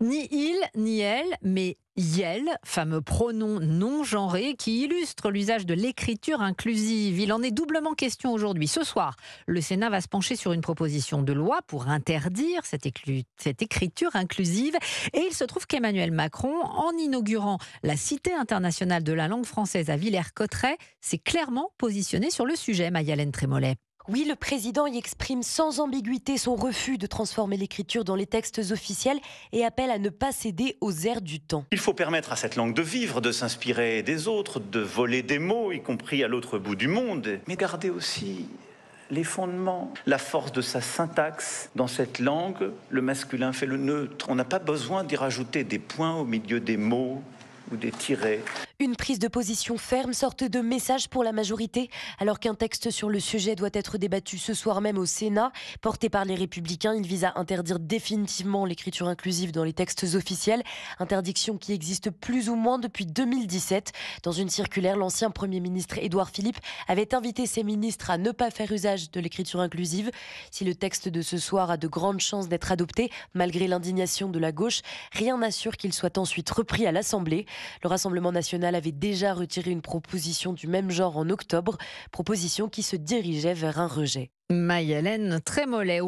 Ni il, ni elle, mais Yel, fameux pronom non genré qui illustre l'usage de l'écriture inclusive. Il en est doublement question aujourd'hui. Ce soir, le Sénat va se pencher sur une proposition de loi pour interdire cette écriture inclusive. Et il se trouve qu'Emmanuel Macron, en inaugurant la Cité internationale de la langue française à Villers-Cotterêts, s'est clairement positionné sur le sujet, Mayalène Trémollet. Oui, le président y exprime sans ambiguïté son refus de transformer l'écriture dans les textes officiels et appelle à ne pas céder aux airs du temps. Il faut permettre à cette langue de vivre, de s'inspirer des autres, de voler des mots, y compris à l'autre bout du monde, mais garder aussi les fondements, la force de sa syntaxe. Dans cette langue, le masculin fait le neutre. On n'a pas besoin d'y rajouter des points au milieu des mots ou des tirets. Une prise de position ferme, sorte de message pour la majorité, alors qu'un texte sur le sujet doit être débattu ce soir même au Sénat. Porté par les Républicains, il vise à interdire définitivement l'écriture inclusive dans les textes officiels, interdiction qui existe plus ou moins depuis 2017. Dans une circulaire, l'ancien Premier ministre Édouard Philippe avait invité ses ministres à ne pas faire usage de l'écriture inclusive. Si le texte de ce soir a de grandes chances d'être adopté, malgré l'indignation de la gauche, rien n'assure qu'il soit ensuite repris à l'Assemblée. Le Rassemblement national avait déjà retiré une proposition du même genre en octobre, proposition qui se dirigeait vers un rejet. Mayalène Trémollet.